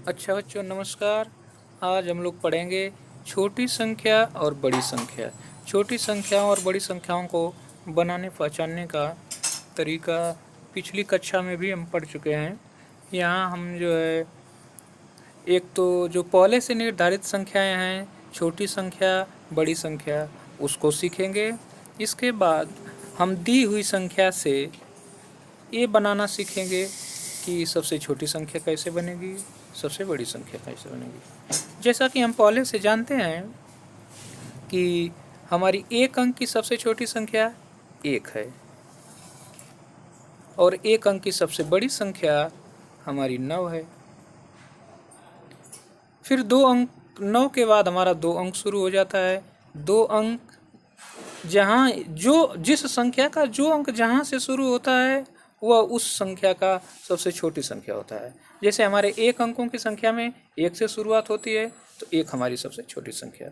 अच्छा बच्चों नमस्कार। आज हम लोग पढ़ेंगे छोटी संख्या और बड़ी संख्या। छोटी संख्याओं और बड़ी संख्याओं को बनाने पहचानने का तरीका पिछली कक्षा में भी हम पढ़ चुके हैं। यहाँ हम जो है एक तो जो पहले से निर्धारित संख्याएं हैं, छोटी संख्या बड़ी संख्या, उसको सीखेंगे। इसके बाद हम दी हुई संख्या से ये बनाना सीखेंगे कि सबसे छोटी संख्या कैसे बनेगी, सबसे बड़ी संख्या कैसे बनेगी। जैसा कि हम पहले से जानते हैं कि हमारी एक अंक की सबसे छोटी संख्या एक है और एक अंक की सबसे बड़ी संख्या हमारी 9 है। फिर दो अंक 9 के बाद हमारा दो अंक शुरू हो जाता है। दो अंक जहाँ जो जिस संख्या का जो अंक जहाँ से शुरू होता है वह उस संख्या का सबसे छोटी संख्या होता है। जैसे हमारे एक अंकों की संख्या में एक से शुरुआत होती है तो एक हमारी सबसे छोटी संख्या,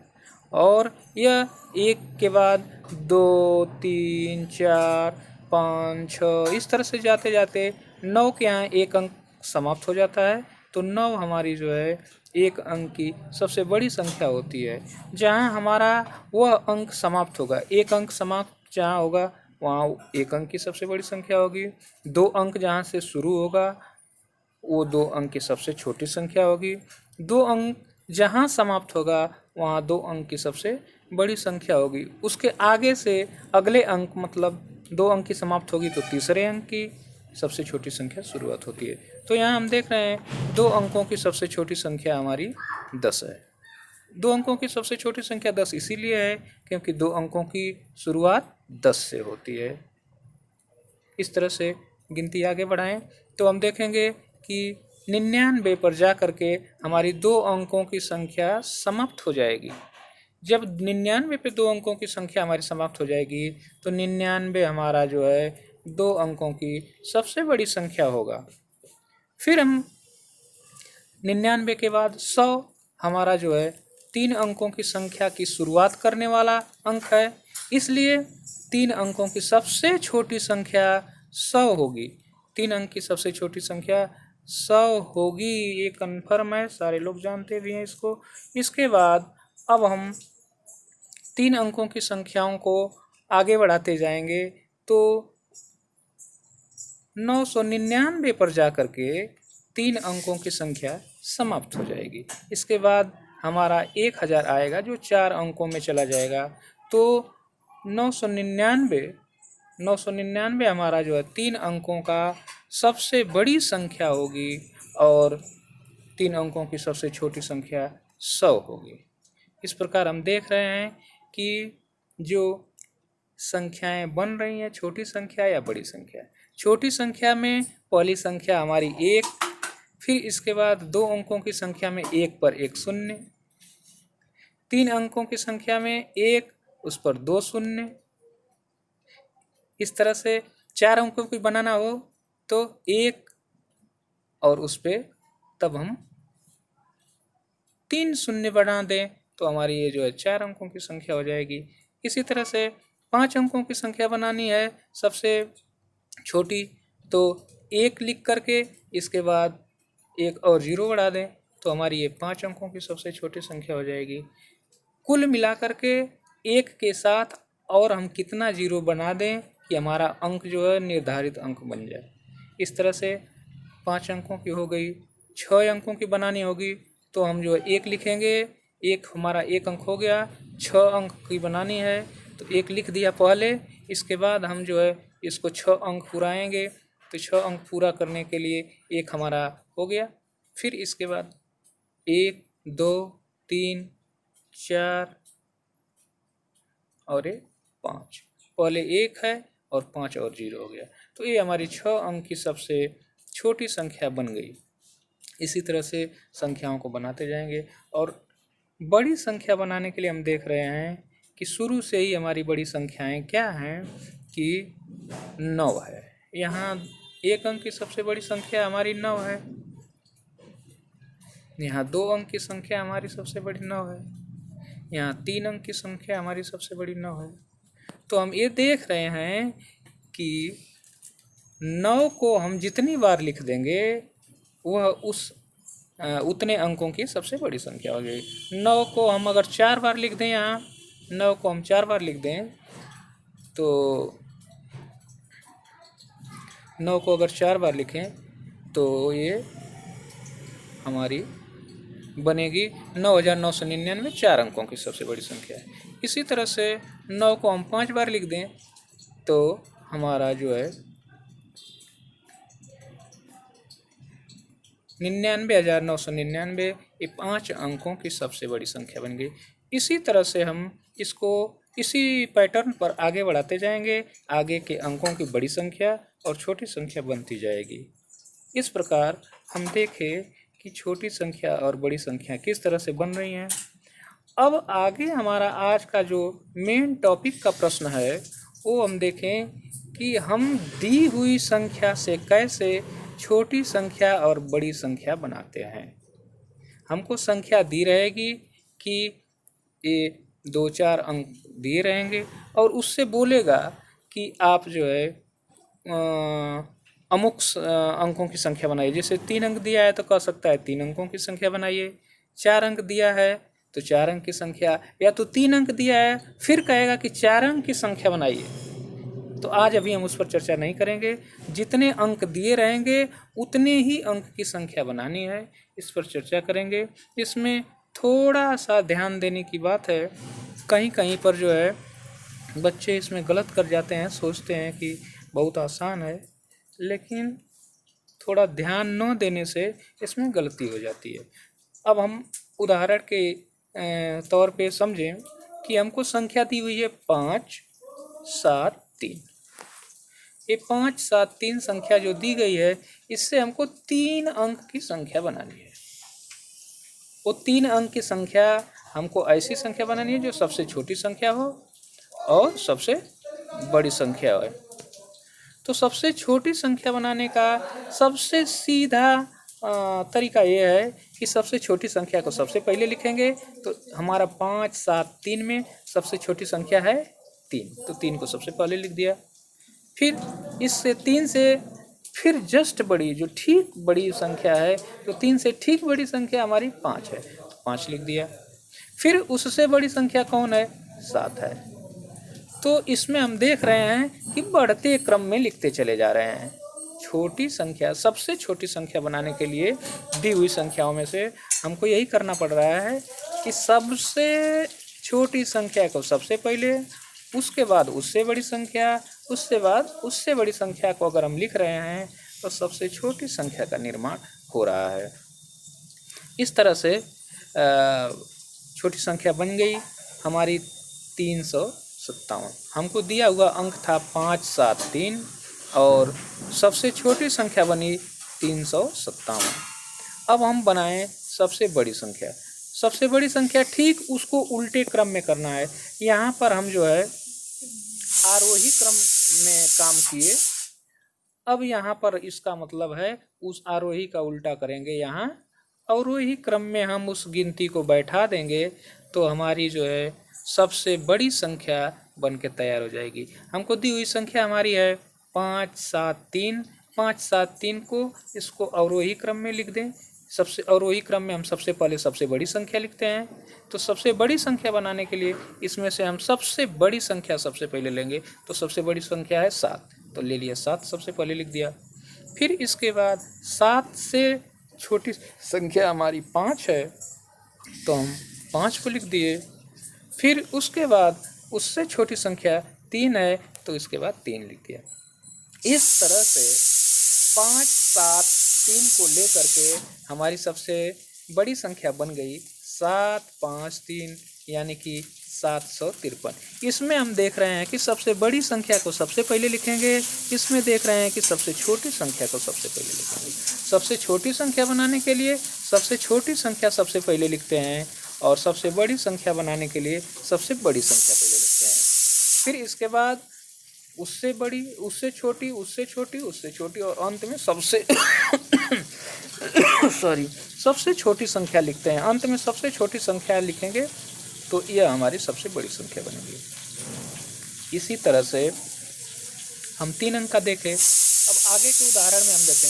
और यह एक के बाद दो, तीन, चार, पाँच, छः इस तरह से जाते जाते 9 के यहाँ एक अंक समाप्त हो जाता है। तो 9 हमारी जो है एक अंक की सबसे बड़ी संख्या होती है। जहाँ हमारा वह अंक समाप्त होगा, एक अंक समाप्त जहाँ होगा वहाँ एक अंक की सबसे बड़ी संख्या होगी। दो अंक जहाँ से शुरू होगा वो दो अंक की सबसे छोटी संख्या होगी। दो अंक जहाँ समाप्त होगा वहाँ दो अंक की सबसे बड़ी संख्या होगी। उसके आगे से अगले अंक मतलब दो अंक की समाप्त होगी तो तीसरे अंक की सबसे छोटी संख्या शुरुआत होती है। तो यहाँ हम देख रहे हैं दो अंकों की सबसे छोटी संख्या हमारी 10 है। दो अंकों की सबसे छोटी संख्या 10 इसीलिए है क्योंकि दो अंकों की शुरुआत 10 से होती है। इस तरह से गिनती आगे बढ़ाएं तो हम देखेंगे कि 99 पर जा करके हमारी दो अंकों की संख्या समाप्त हो जाएगी। जब 99 पे दो अंकों की संख्या हमारी समाप्त हो जाएगी तो 99 हमारा जो है दो अंकों की सबसे बड़ी संख्या होगा। फिर हम 99 के बाद 100 हमारा जो है तीन अंकों की संख्या की शुरुआत करने वाला अंक है, इसलिए तीन अंकों की सबसे छोटी संख्या 100 होगी। तीन अंक की सबसे छोटी संख्या 100 होगी, ये कन्फर्म है, सारे लोग जानते भी हैं इसको। इसके बाद अब हम तीन अंकों की संख्याओं को आगे बढ़ाते जाएंगे तो 999 पर जा कर के तीन अंकों की संख्या समाप्त हो जाएगी। इसके बाद हमारा 1000 आएगा जो चार अंकों में चला जाएगा। तो 999 हमारा जो है तीन अंकों का सबसे बड़ी संख्या होगी और तीन अंकों की सबसे छोटी संख्या 100 होगी। इस प्रकार हम देख रहे हैं कि जो संख्याएं बन रही हैं छोटी संख्या या बड़ी संख्या। छोटी संख्या में पहली संख्या हमारी एक, फिर इसके बाद दो अंकों की संख्या में एक पर एक शून्य, तीन अंकों की संख्या में एक उस पर दो शून्य। इस तरह से चार अंकों की बनाना हो तो एक और उस पर तब हम तीन शून्य बना दें तो हमारी ये जो है चार अंकों की संख्या हो जाएगी। इसी तरह से पाँच अंकों की संख्या बनानी है सबसे छोटी तो एक लिख करके इसके बाद एक और जीरो बढ़ा दें तो हमारी ये पाँच अंकों की सबसे छोटी संख्या हो जाएगी। कुल मिलाकर के एक के साथ और हम कितना जीरो बना दें कि हमारा अंक जो है निर्धारित अंक बन जाए। इस तरह से पाँच अंकों की हो गई। छः अंकों की बनानी होगी तो हम जो है एक लिखेंगे, एक हमारा एक अंक हो गया। छः अंक की बनानी है तो एक लिख दिया पहले, इसके बाद हम जो है इसको छः अंक पुराएंगे तो छः अंक पूरा करने के लिए एक हमारा हो गया। फिर इसके बाद एक, दो, तीन, चार और एक पाँच, पहले एक है और पाँच और जीरो हो गया तो ये हमारी छः अंक की सबसे छोटी संख्या बन गई। इसी तरह से संख्याओं को बनाते जाएंगे और बड़ी संख्या बनाने के लिए हम देख रहे हैं कि शुरू से ही हमारी बड़ी संख्याएं क्या हैं कि 9 है। यहाँ एक अंक की सबसे बड़ी संख्या हमारी 9 है, यहाँ दो अंक की संख्या हमारी सबसे बड़ी 9 है, यहाँ तीन अंक की संख्या हमारी सबसे बड़ी 9 है। तो हम ये देख रहे हैं कि 9 को हम जितनी बार लिख देंगे वह उस उतने अंकों की सबसे बड़ी संख्या हो गई। 9 को हम अगर 4 बार लिख दें, यहाँ 9 को हम 4 बार लिख दें तो 9 को अगर 4 बार लिखें तो ये हमारी बनेगी 9999, 4 अंकों की सबसे बड़ी संख्या है। इसी तरह से 9 को हम 5 बार लिख दें तो हमारा जो है 99,999, ये 5 अंकों की सबसे बड़ी संख्या बन गई। इसी तरह से हम इसको इसी पैटर्न पर आगे बढ़ाते जाएंगे, आगे के अंकों की बड़ी संख्या और छोटी संख्या बनती जाएगी। इस प्रकार हम देखें कि छोटी संख्या और बड़ी संख्या किस तरह से बन रही हैं। अब आगे हमारा आज का जो मेन टॉपिक का प्रश्न है वो हम देखें कि हम दी हुई संख्या से कैसे छोटी संख्या और बड़ी संख्या बनाते हैं। हमको संख्या दी रहेगी कि ये 2-4 अंक दिए रहेंगे और उससे बोलेगा कि आप जो है अमुक अंकों की संख्या बनाइए। जैसे 3 अंक दिया है तो कह सकता है 3 अंकों की संख्या बनाइए। 4 अंक दिया है तो 4 अंक की संख्या, या तो 3 अंक दिया है फिर कहेगा कि 4 अंक की संख्या बनाइए। तो आज अभी हम उस पर चर्चा नहीं करेंगे। जितने अंक दिए रहेंगे उतने ही अंक की संख्या बनानी है, इस पर चर्चा करेंगे। इसमें थोड़ा सा ध्यान देने की बात है, कहीं कहीं पर जो है बच्चे इसमें गलत कर जाते हैं, सोचते हैं कि बहुत आसान है, लेकिन थोड़ा ध्यान न देने से इसमें गलती हो जाती है। अब हम उदाहरण के तौर पे समझें कि हमको संख्या दी हुई है 5, 7, 3। ये 5, 7, 3 संख्या जो दी गई है, इससे हमको 3 अंक की संख्या बनानी है। वो 3 अंक की संख्या हमको ऐसी संख्या बनानी है जो सबसे छोटी संख्या हो और सबसे बड़ी संख्या हो। तो सबसे छोटी संख्या बनाने का सबसे सीधा तरीका ये है कि सबसे छोटी संख्या को सबसे पहले लिखेंगे। तो हमारा 5, 7, 3 में सबसे छोटी संख्या है 3, तो 3 को सबसे पहले लिख दिया। फिर इससे 3 से फिर जस्ट बड़ी जो ठीक बड़ी संख्या है, तो 3 से ठीक बड़ी संख्या हमारी 5 है, तो 5 लिख दिया। फिर उससे बड़ी संख्या कौन है? 7 है। तो इसमें हम देख रहे हैं कि बढ़ते क्रम में लिखते चले जा रहे हैं। छोटी संख्या, सबसे छोटी संख्या बनाने के लिए दी हुई संख्याओं में से हमको यही करना पड़ रहा है कि सबसे छोटी संख्या को सबसे पहले, उसके बाद उससे बड़ी संख्या, उससे बाद उससे बड़ी संख्या को अगर हम लिख रहे हैं तो सबसे छोटी संख्या का निर्माण हो रहा है। इस तरह से छोटी संख्या बन गई हमारी 357। हमको दिया हुआ अंक था 5, 7, 3 और सबसे छोटी संख्या बनी 357। अब हम बनाएं सबसे बड़ी संख्या। सबसे बड़ी संख्या ठीक उसको उल्टे क्रम में करना है। यहाँ पर हम जो है आरोही क्रम में काम किए, अब यहाँ पर इसका मतलब है उस आरोही का उल्टा करेंगे। यहाँ अवरोही क्रम में हम उस गिनती को बैठा देंगे तो हमारी जो है सबसे बड़ी संख्या बन के तैयार हो जाएगी। हमको दी हुई संख्या हमारी है 5, 7, 3। 5, 7, 3 को इसको अवरोही क्रम में लिख दें। सबसे अवरोही क्रम में हम सबसे पहले सबसे बड़ी संख्या लिखते हैं। तो सबसे बड़ी संख्या बनाने के लिए इसमें से हम सबसे बड़ी संख्या सबसे पहले लेंगे। तो सबसे बड़ी संख्या है 7, तो ले लिया 7 सबसे पहले लिख दिया। फिर इसके बाद 7 से छोटी संख्या हमारी 5 है, तो हम 5 को लिख दिए। फिर उसके बाद उससे छोटी संख्या 3 है, तो इसके बाद 3 लिख दिया। इस तरह से 5, 7, 3 को लेकर के हमारी सबसे बड़ी संख्या बन गई 7, 5, 3 यानी कि 753। इसमें हम देख रहे हैं कि सबसे बड़ी संख्या को सबसे पहले लिखेंगे, इसमें देख रहे हैं कि सबसे छोटी संख्या को सबसे पहले लिखेंगे। सबसे छोटी संख्या बनाने के लिए सबसे छोटी संख्या सबसे पहले लिखते हैं और सबसे बड़ी संख्या बनाने के लिए सबसे बड़ी संख्या पहले लिखते हैं। फिर इसके बाद उससे बड़ी, उससे छोटी, उससे छोटी, उससे छोटी और अंत में सबसे सबसे छोटी संख्या लिखते हैं। अंत में सबसे छोटी संख्या लिखेंगे तो यह हमारी सबसे बड़ी संख्या बनेगी। इसी तरह से हम 3 अंक का देखें। अब आगे के उदाहरण में हम देखें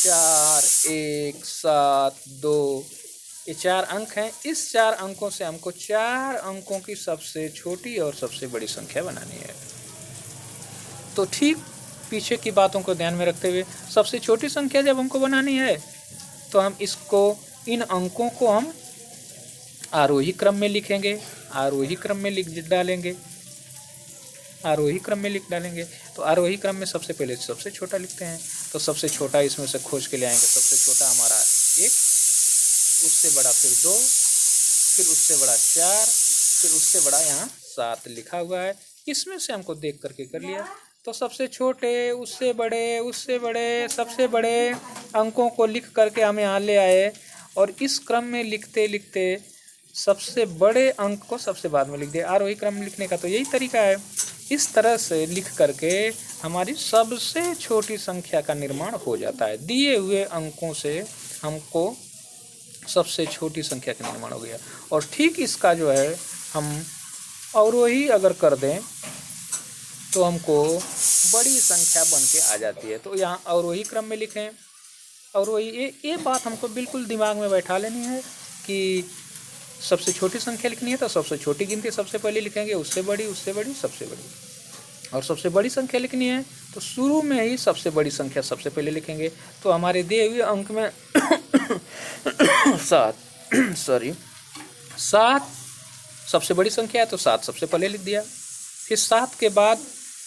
4, 1, 7, 2, ये 4 अंक हैं। इस 4 अंकों से हमको 4 अंकों की सबसे छोटी और सबसे बड़ी संख्या बनानी है। तो ठीक पीछे की बातों को ध्यान में रखते हुए सबसे छोटी संख्या जब हमको बनानी है तो हम इसको, इन अंकों को हम आरोही क्रम में लिखेंगे, आरोही क्रम में लिख डालेंगे, आरोही क्रम में लिख डालेंगे। तो आरोही क्रम में सबसे पहले सबसे छोटा लिखते हैं। तो सबसे छोटा इसमें से खोज के ले आएंगे। सबसे छोटा हमारा 1, उससे बड़ा फिर 2, फिर उससे बड़ा 4, फिर उससे बड़ा यहाँ 7 लिखा हुआ है। इसमें से हमको देख करके कर लिया। तो सबसे छोटे, उससे बड़े, उससे बड़े, सबसे बड़े अंकों को लिख करके हम यहाँ ले आए और इस क्रम में लिखते लिखते सबसे बड़े अंक को सबसे बाद में लिख दिया। आरोही क्रम लिखने का तो यही तरीका है। इस तरह से लिख करके हमारी सबसे छोटी संख्या का निर्माण हो जाता है। दिए हुए अंकों से हमको सबसे छोटी संख्या का निर्माण हो गया। और ठीक इसका जो है हम अवरोही अगर कर दें तो हमको बड़ी संख्या बन के आ जाती है। तो यहाँ अवरोही क्रम में लिखें। अवरोही, ये बात हमको बिल्कुल दिमाग में बैठा लेनी है कि सबसे छोटी संख्या लिखनी है तो सबसे छोटी गिनती सबसे पहले लिखेंगे, उससे बड़ी, उससे बड़ी, सबसे बड़ी। और सबसे बड़ी संख्या लिखनी है तो शुरू में ही सबसे बड़ी संख्या सबसे पहले लिखेंगे। तो हमारे दिए हुए अंक में 7 सबसे बड़ी संख्या है तो 7 सबसे पहले लिख दिया। फिर 7 के बाद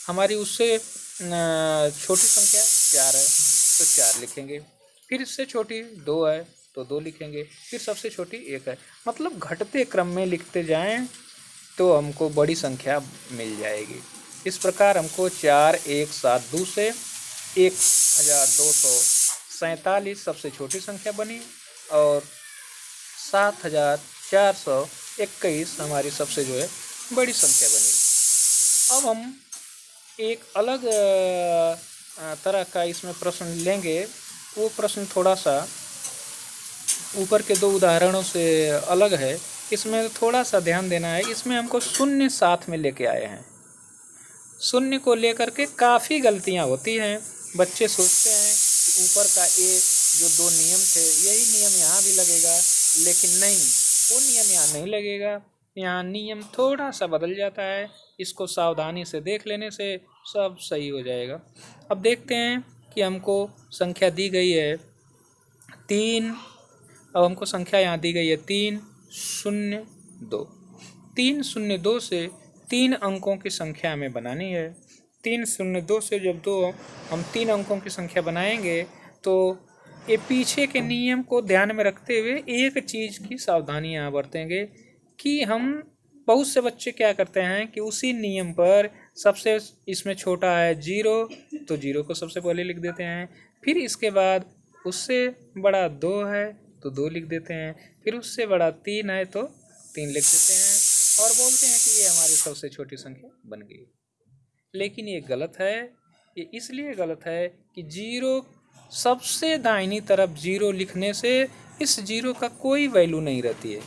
हमारी उससे छोटी संख्या 4 है तो 4 लिखेंगे। फिर इससे छोटी 2 है तो 2 लिखेंगे। फिर सबसे छोटी 1 है। मतलब घटते क्रम में लिखते जाएं तो हमको बड़ी संख्या मिल जाएगी। इस प्रकार हमको 4, 1, 7, 2 से 1247 सबसे छोटी संख्या बनी और 7421 हमारी सबसे जो है बड़ी संख्या बनी। अब हम एक अलग तरह का इसमें प्रश्न लेंगे। वो प्रश्न थोड़ा सा ऊपर के 2 उदाहरणों से अलग है। इसमें थोड़ा सा ध्यान देना है। इसमें हमको शून्य साथ में लेके आए हैं। शून्य को लेकर के काफ़ी गलतियां होती हैं। बच्चे सोचते हैं कि ऊपर का ये जो 2 नियम थे यही नियम यहाँ भी लगेगा, लेकिन नहीं, वो नियम यहाँ नहीं लगेगा। यहाँ नियम थोड़ा सा बदल जाता है। इसको सावधानी से देख लेने से सब सही हो जाएगा। अब देखते हैं कि हमको संख्या दी गई है 3। अब हमको संख्या यहाँ दी गई है 302। 302 से 3 अंकों की संख्या हमें बनानी है। 302 से जब हम 3 अंकों की संख्या बनाएंगे तो ये पीछे के नियम को ध्यान में रखते हुए एक चीज़ की सावधानी यहाँ बरतेंगे कि हम, बहुत से बच्चे क्या करते हैं कि उसी नियम पर सबसे इसमें छोटा है 0 तो 0 को सबसे पहले लिख देते हैं। फिर इसके बाद उससे बड़ा 2 है तो 2 लिख देते हैं। फिर उससे बड़ा 3 है तो 3 लिख देते हैं और बोलते हैं कि ये हमारी सबसे छोटी संख्या बन गई। लेकिन ये गलत है। ये इसलिए गलत है कि 0 सबसे दाहिनी तरफ 0 लिखने से इस 0 का कोई वैल्यू नहीं रहती है।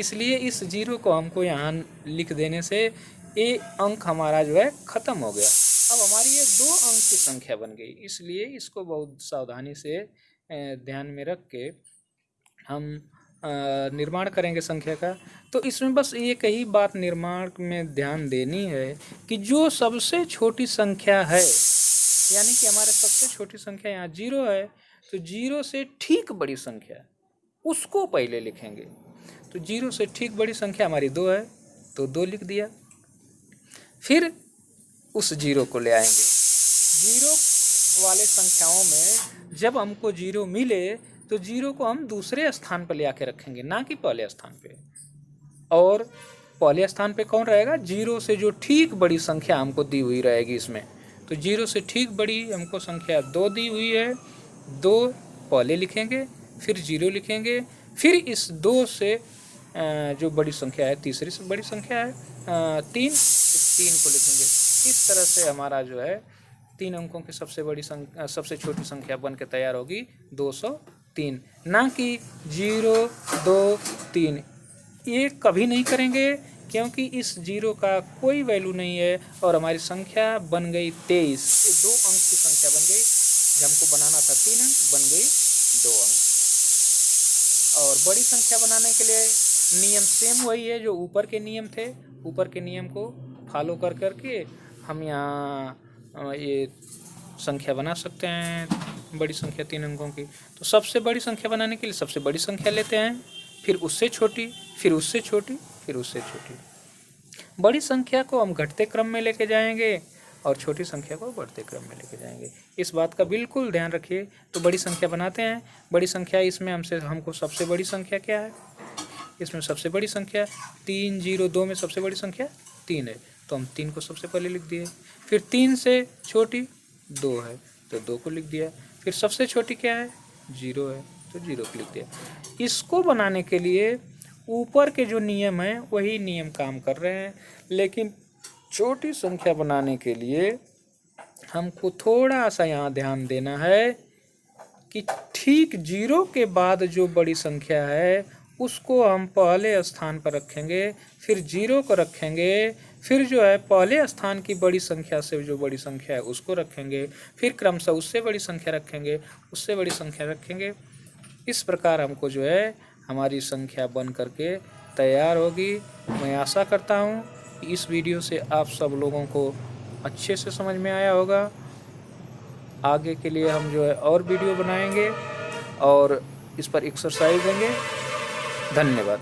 इसलिए इस 0 को हमको यहाँ लिख देने से ये अंक हमारा जो है ख़त्म हो गया। अब हमारी ये 2 अंक की संख्या बन गई। इसलिए इसको बहुत सावधानी से ध्यान में रख के हम निर्माण करेंगे संख्या का। तो इसमें बस एक ही बात निर्माण में ध्यान देनी है कि जो सबसे छोटी संख्या है, यानी कि हमारे सबसे छोटी संख्या यहाँ 0 है, तो 0 से ठीक बड़ी संख्या उसको पहले लिखेंगे। तो 0 से ठीक बड़ी संख्या हमारी 2 है तो 2 लिख दिया। फिर उस 0 को ले आएंगे। 0 वाले संख्याओं में जब हमको 0 मिले तो 0 को हम दूसरे स्थान पर ले आके रखेंगे, ना कि पहले स्थान पे। और पहले स्थान पे कौन रहेगा? 0 से जो ठीक बड़ी संख्या हमको दी हुई रहेगी इसमें। तो 0 से ठीक बड़ी हमको संख्या 2 दी हुई है, 2 पहले लिखेंगे, फिर 0 लिखेंगे, फिर इस 2 से जो बड़ी संख्या है, तीसरी से बड़ी संख्या है 3, इस 3 को लिखेंगे। इस तरह से हमारा जो है 3 अंकों की सबसे छोटी संख्या बन के तैयार होगी 203, ना कि 0, 2, 3। ये कभी नहीं करेंगे क्योंकि इस 0 का कोई वैल्यू नहीं है और हमारी संख्या बन गई 23। ये 2 अंक की संख्या बन गई। जब हमको बनाना था 3 अंक, बन गई 2 अंक। और बड़ी संख्या बनाने के लिए नियम सेम वही है जो ऊपर के नियम थे। ऊपर के नियम को फॉलो कर करके हम यहाँ ये संख्या बना सकते हैं, बड़ी संख्या 3 अंकों की। तो सबसे बड़ी संख्या बनाने के लिए सबसे बड़ी संख्या लेते हैं, फिर उससे छोटी, फिर उससे छोटी, फिर उससे छोटी। बड़ी संख्या को हम घटते क्रम में लेके जाएंगे और छोटी संख्या को बढ़ते क्रम में लेके जाएंगे। इस बात का बिल्कुल ध्यान रखिए। तो बड़ी संख्या बनाते हैं। बड़ी संख्या इसमें हमको सबसे बड़ी संख्या क्या है, इसमें सबसे बड़ी संख्या 302 में सबसे बड़ी संख्या 3 है, तो हम 3 को सबसे पहले लिख दिए। फिर 3 से छोटी 2 है तो 2 को लिख दिया। फिर सबसे छोटी क्या है, 0 है तो 0 को लिख दिया। इसको बनाने के लिए ऊपर के जो नियम हैं वही नियम काम कर रहे हैं, लेकिन छोटी संख्या बनाने के लिए हमको थोड़ा सा यहाँ ध्यान देना है कि ठीक 0 के बाद जो बड़ी संख्या है उसको हम पहले स्थान पर रखेंगे, फिर 0 को रखेंगे, फिर जो है पहले स्थान की बड़ी संख्या से जो बड़ी संख्या है उसको रखेंगे, फिर क्रमशः उससे बड़ी संख्या रखेंगे, उससे बड़ी संख्या रखेंगे। इस प्रकार हमको जो है हमारी संख्या बन करके तैयार होगी। मैं आशा करता हूँ कि इस वीडियो से आप सब लोगों को अच्छे से समझ में आया होगा। आगे के लिए हम जो है और वीडियो बनाएंगे और इस पर एक्सरसाइज देंगे। धन्यवाद।